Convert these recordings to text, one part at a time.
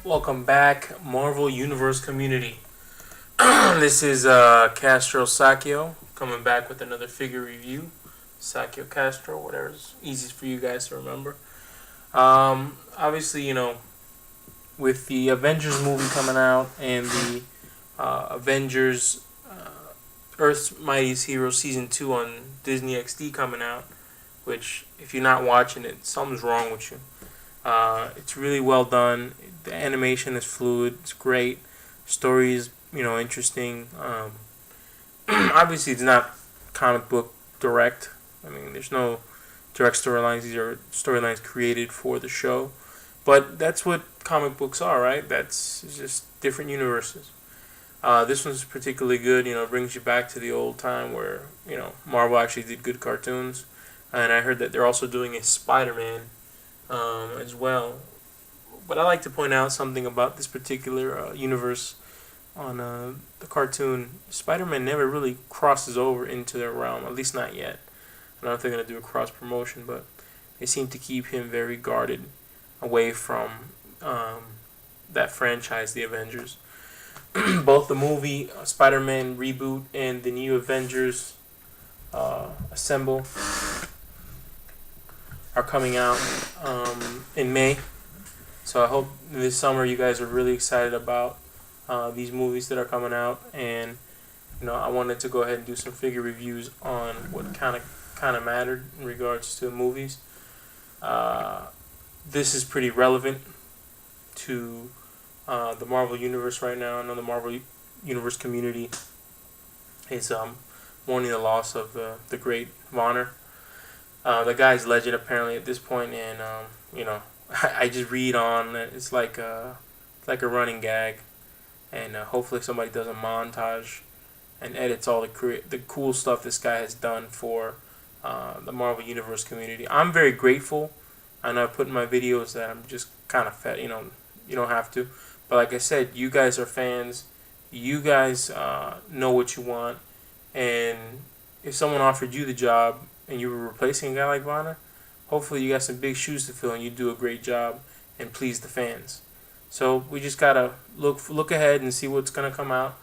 Welcome back, Marvel Universe community. This is Castro Sakio coming back with another figure review. Sakio Castro, whatever's easiest for you guys to remember. Obviously, with the Avengers movie coming out and the Avengers Earth's Mightiest Heroes Season 2 on Disney XD coming out, which, if you're not watching it, something's wrong with you. It's really well done. The animation is fluid. It's great. Story is, interesting. Obviously, it's not comic book direct. I mean, there's no direct storylines. These are storylines created for the show. But that's what comic books are, right? It's just different universes. This one's particularly good. It brings you back to the old time where, Marvel actually did good cartoons. And I heard that they're also doing a Spider-Man as well. But I like to point out something about this particular universe on the cartoon. Spider-Man never really crosses over into their realm, at least not yet. I don't know if they're going to do a cross-promotion, but they seem to keep him very guarded away from that franchise, the Avengers. Both the movie Spider-Man reboot and the new Avengers Assemble are coming out in May. So I hope this summer you guys are really excited about these movies that are coming out, and I wanted to go ahead and do some figure reviews on what kind of mattered in regards to movies. This is pretty relevant to the Marvel Universe right now. I know the Marvel Universe community is mourning the loss of the great Vonner. The guy's legend apparently at this point, and I just read on. It's like a running gag, and hopefully somebody does a montage and edits all the cool stuff this guy has done for the Marvel Universe community. I'm very grateful. I know I put in my videos that I'm just kind of fed. You don't have to, but like I said, you guys are fans. You guys know what you want, and if someone offered you the job and you were replacing a guy like Vonner, hopefully you got some big shoes to fill and you do a great job and please the fans. So we just gotta look ahead and see what's gonna come out.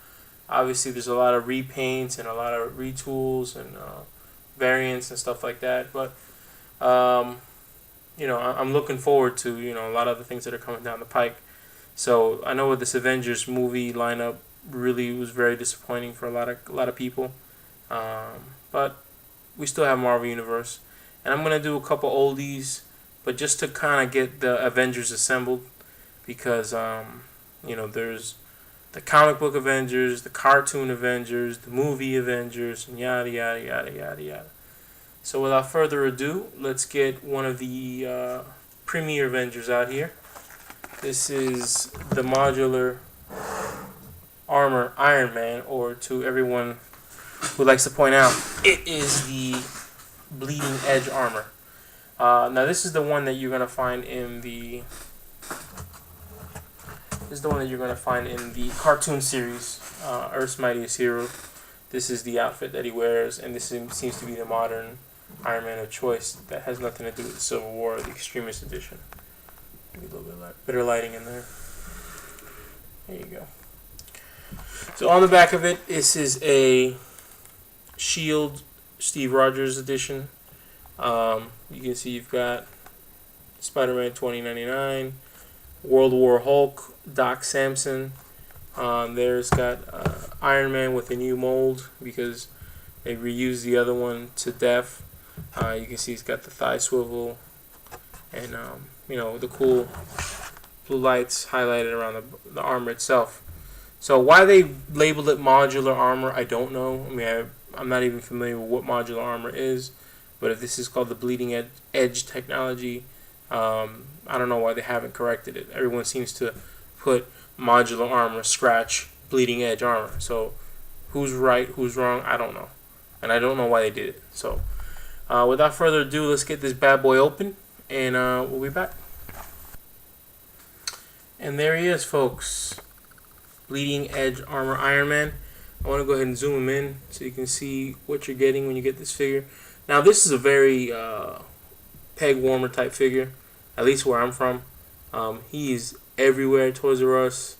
Obviously, there's a lot of repaints and a lot of retools and variants and stuff like that. But I'm looking forward to a lot of the things that are coming down the pike. So I know with this Avengers movie lineup really was very disappointing for a lot of people. But we still have Marvel Universe. And I'm going to do a couple oldies, but just to kind of get the Avengers assembled, because, there's the comic book Avengers, the cartoon Avengers, the movie Avengers, and yada, yada, yada, yada, yada. So without further ado, let's get one of the premier Avengers out here. This is the modular armor Iron Man, or to everyone who likes to point out, it is the bleeding edge armor. Now this is the one that you're gonna find in the cartoon series, Earth's Mightiest Hero. This is the outfit that he wears, and this seems to be the modern Iron Man of choice. That has nothing to do with the Civil War, or the Extremist Edition. Maybe a little bit better lighting in there. There you go. So on the back of it, this is a Shield Steve Rogers edition. You can see you've got Spider-Man 2099, World War Hulk, Doc Samson. There's got Iron Man with a new mold because they reused the other one to death. You can see he's got the thigh swivel and the cool blue lights highlighted around the armor itself. So why they labeled it modular armor, I don't know. I mean, I'm not even familiar with what modular armor is, but if this is called the bleeding edge technology, I don't know why they haven't corrected it. Everyone seems to put modular armor, scratch, bleeding edge armor. So who's right, who's wrong, I don't know. And I don't know why they did it. So without further ado, let's get this bad boy open, and we'll be back. And there he is, folks. Bleeding edge armor Iron Man. I want to go ahead and zoom him in so you can see what you're getting when you get this figure. Now this is a very peg warmer type figure, at least where I'm from. He is everywhere at Toys R Us.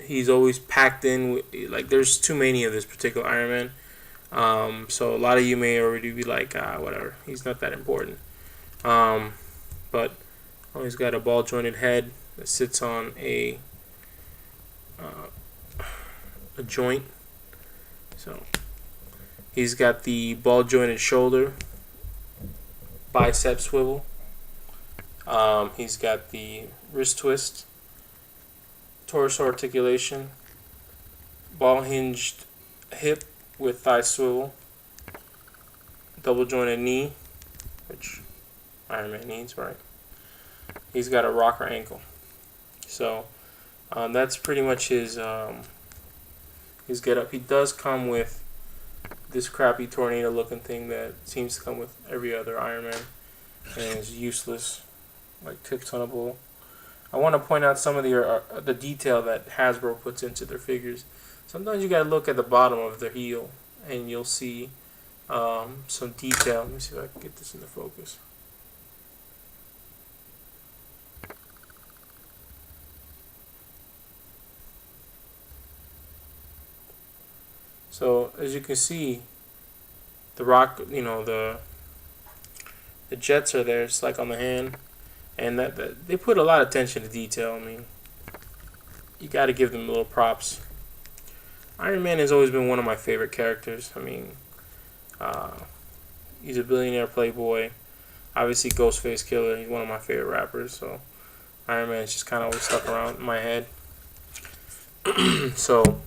He's always packed in with, like, there's too many of this particular Iron Man. So a lot of you may already be like, whatever, he's not that important. But he's got a ball jointed head that sits on a joint. So he's got the ball jointed shoulder, bicep swivel. He's got the wrist twist, torso articulation, ball hinged hip with thigh swivel, double jointed knee, which Iron Man needs, right? He's got a rocker ankle. So that's pretty much his getup. He does come with this crappy tornado looking thing that seems to come with every other Iron Man and is useless, like tips on a bull. I want to point out some of the detail that Hasbro puts into their figures. Sometimes you gotta look at the bottom of their heel and you'll see some detail. Let me see if I can get this into focus. So as you can see, the rock, the jets are there, just like on the hand, and that they put a lot of attention to detail. I mean, you got to give them little props. Iron Man has always been one of my favorite characters. I mean, he's a billionaire playboy. Obviously, Ghostface Killer. He's one of my favorite rappers. So Iron Man's just kind of always stuck around in my head. So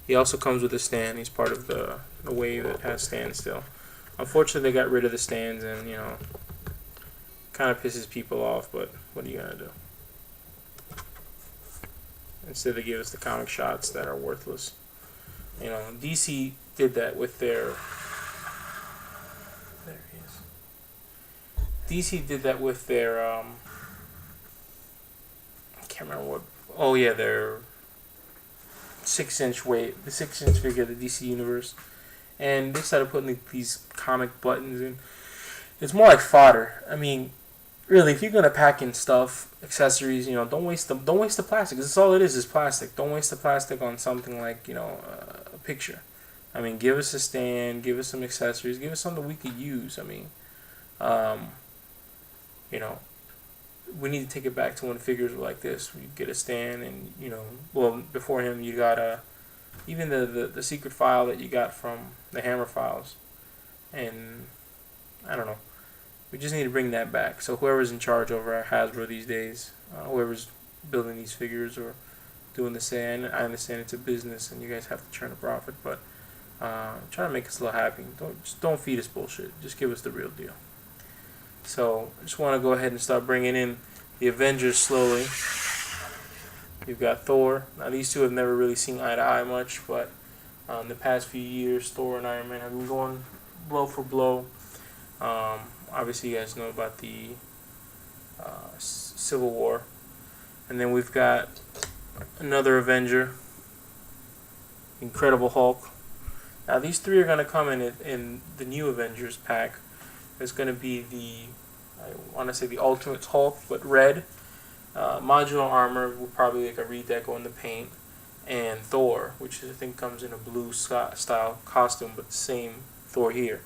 he also comes with a stand. He's part of the wave that has stands still. Unfortunately, they got rid of the stands, and kind of pisses people off. But what are you gonna do? Instead, they give us the comic shots that are worthless. DC did that with their. There he is. DC did that with their. I can't remember what. Oh yeah, their 6-inch weight, the 6-inch figure of the DC universe, and they started putting these comic buttons in. It's more like fodder. I mean, really, if you're gonna pack in stuff, accessories, don't waste the plastic. Because all it is plastic. Don't waste the plastic on something like a picture. I mean, give us a stand, give us some accessories, give us something we could use. I mean, we need to take it back to when figures were like this. We get a stand, and well, before him, you got even the secret file that you got from the Hammer files, and I don't know. We just need to bring that back. So whoever's in charge over at Hasbro these days, whoever's building these figures or doing the sale, I understand it's a business and you guys have to turn a profit, but try to make us a little happy. Don't feed us bullshit. Just give us the real deal. So I just want to go ahead and start bringing in the Avengers slowly. You've got Thor. Now these two have never really seen eye to eye much, but in the past few years, Thor and Iron Man have been going blow for blow. Obviously, you guys know about the Civil War. And then we've got another Avenger, Incredible Hulk. Now, these three are going to come in the new Avengers pack. There's going to be I want to say the Ultimate Hulk, but red. Modular armor with probably like a redeco in the paint. And Thor, which I think comes in a blue style costume, but the same Thor here.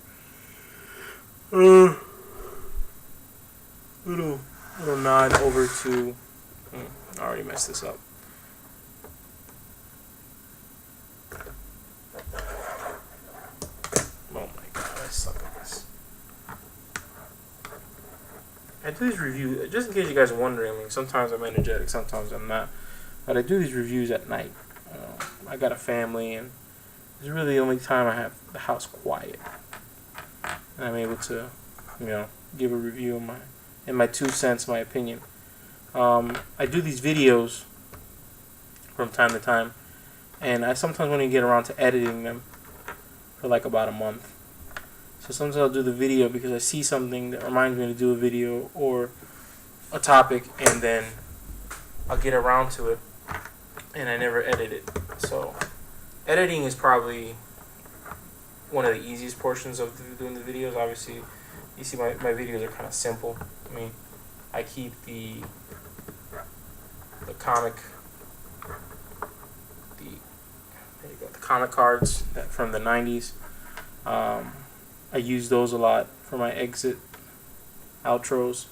Little nod over to. I already messed this up. Oh my god, I suck at this. I do these reviews just in case you guys are wondering. I mean, sometimes I'm energetic, sometimes I'm not. But I do these reviews at night. I got a family, and it's really the only time I have the house quiet, and I'm able to, give a review in my 2 cents, my opinion. I do these videos from time to time, and I sometimes want to get around to editing them for like about a month. So sometimes I'll do the video because I see something that reminds me to do a video or a topic, and then I'll get around to it, and I never edit it. So editing is probably one of the easiest portions of doing the videos. Obviously, you see my videos are kind of simple. I mean, I keep the comic the there you go, the comic cards from the 90s. I use those a lot for my exit outros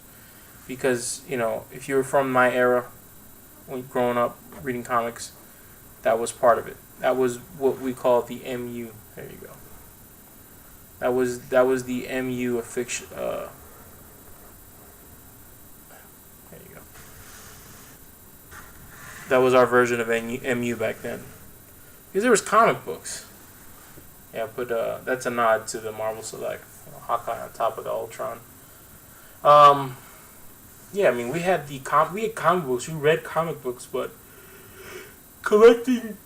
because if you were from my era when growing up reading comics, that was part of it. That was what we call the MU. There you go. That was the MU of fiction. There you go. That was our version of MU back then, because there was comic books. Yeah, but that's a nod to the Marvel Select. Hawkeye on top of the Ultron. Yeah, I mean we had comic books. We read comic books, but collecting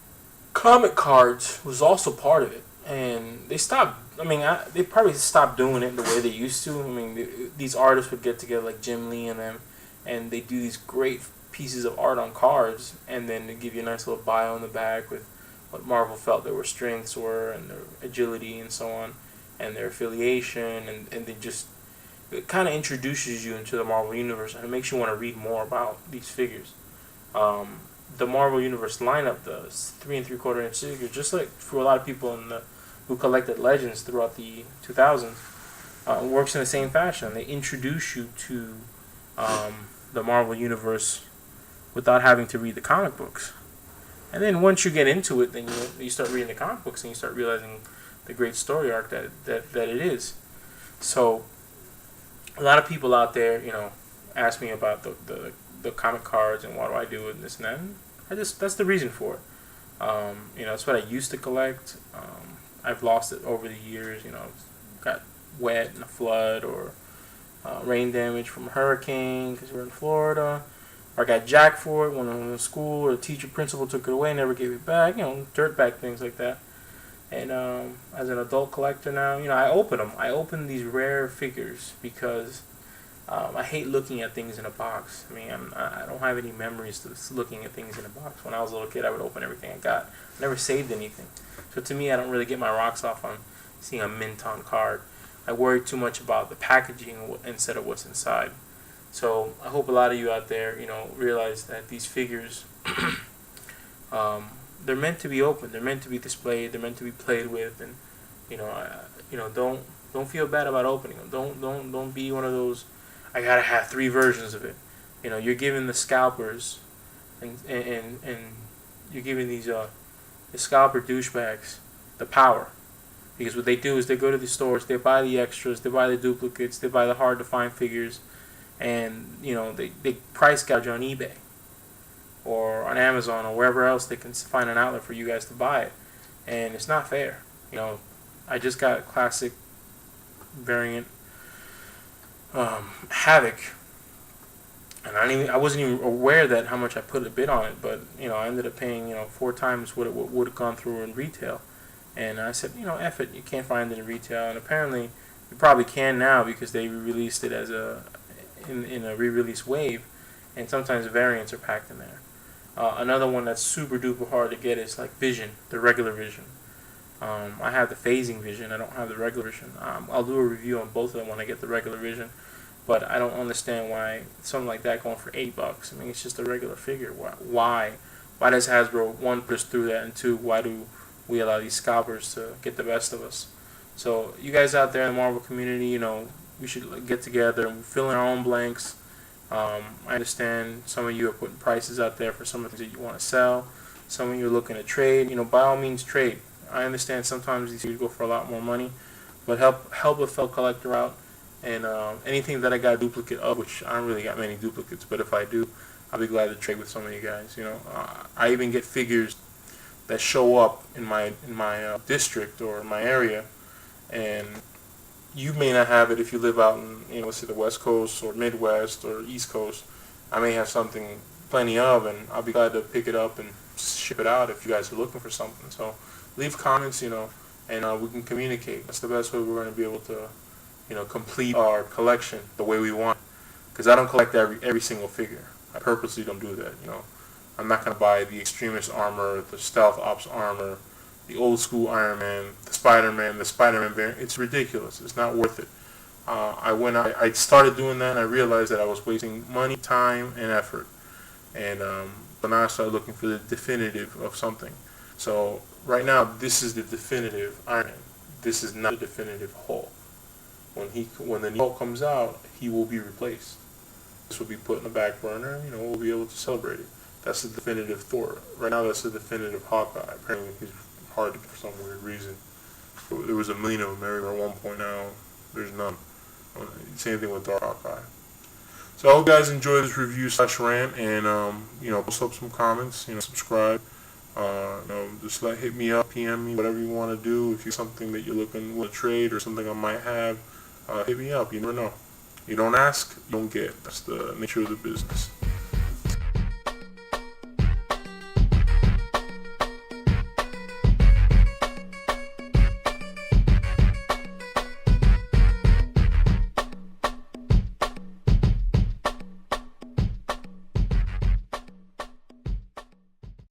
comic cards was also part of it, and they stopped. I mean, they probably stopped doing it the way they used to. I mean, these artists would get together like Jim Lee and them, and they do these great pieces of art on cards, and then they give you a nice little bio in the back with what Marvel felt their strengths were and their agility and so on, and their affiliation, and they just it kind of introduces you into the Marvel Universe, and it makes you want to read more about these figures. The Marvel Universe lineup, the 3 3/4 inch figures, just like for a lot of people who collected Legends throughout the 2000s, works in the same fashion. They introduce you to the Marvel Universe without having to read the comic books. And then once you get into it, then you start reading the comic books and you start realizing the great story arc that it is. So a lot of people out there, ask me about the comic cards and why do I do it and this and that. And that's the reason for it. That's what I used to collect. I've lost it over the years. Got wet in a flood or rain damage from a hurricane because we're in Florida. Or I got jacked for it when I was in school, or the teacher principal took it away, never gave it back. Dirtbag things like that. And as an adult collector now, I open them. I open these rare figures because I hate looking at things in a box. I mean, I don't have any memories of looking at things in a box. When I was a little kid, I would open everything I got. I never saved anything. So to me, I don't really get my rocks off on seeing a mint on card. I worry too much about the packaging instead of what's inside. So I hope a lot of you out there, realize that these figures, they're meant to be opened. They're meant to be displayed. They're meant to be played with, and don't feel bad about opening them. Don't be one of those. I gotta have 3 versions of it. You're giving the scalpers, and you're giving these the scalper douchebags the power, because what they do is they go to the stores, they buy the extras, they buy the duplicates, they buy the hard to find figures, and they price gouge on eBay or on Amazon or wherever else they can find an outlet for you guys to buy it, and it's not fair. I just got a classic variant Havoc, and I wasn't even aware that how much I put a bid on it, but I ended up paying 4 times what it would have gone through in retail, and I said F it, you can't find it in retail, and apparently you probably can now because they released it as in a re-release wave, and sometimes variants are packed in there. Another one that's super duper hard to get is like Vision, the regular Vision. I have the phasing Vision. I don't have the regular Vision. I'll do a review on both of them when I get the regular Vision, but I don't understand why something like that going for $8. I mean, it's just a regular figure. Why does Hasbro, 1, put us through that, and 2, why do we allow these scalpers to get the best of us? So you guys out there in the Marvel community, we should get together and fill in our own blanks. I understand some of you are putting prices out there for some of the things that you want to sell. Some of you are looking to trade. By all means, trade. I understand sometimes these things go for a lot more money, but help a fellow collector out. And anything that I got a duplicate of, which I don't really got many duplicates, but if I do, I'll be glad to trade with some of you guys. I even get figures that show up in my district or in my area, and you may not have it if you live out in, let's say the West Coast or Midwest or East Coast. I may have something plenty of, and I'll be glad to pick it up and ship it out if you guys are looking for something. So leave comments, and we can communicate. That's the best way we're going to be able to, complete our collection the way we want. Because I don't collect every single figure. I purposely don't do that. I'm not going to buy the Extremist armor, the Stealth Ops armor, the old school Iron Man, the Spider-Man variant. It's ridiculous. It's not worth it. I started doing that, and I realized that I was wasting money, time, and effort. And so now I started looking for the definitive of something. So right now, this is the definitive Iron Man. This is not the definitive Hulk. When the new Hulk comes out, he will be replaced. This will be put in the back burner. We'll be able to celebrate it. That's the definitive Thor. Right now, that's the definitive Hawkeye. Apparently, he's hard to for some weird reason. There was a million of them everywhere at one point. Now there's none. Same thing with Dark Hawkeye. So I hope you guys enjoy this review / rant, and post up some comments, subscribe, just hit me up, PM me, whatever you want to do. If you something that you're looking to trade or something I might have, hit me up. You never know. You don't ask, you don't get. That's the nature of the business.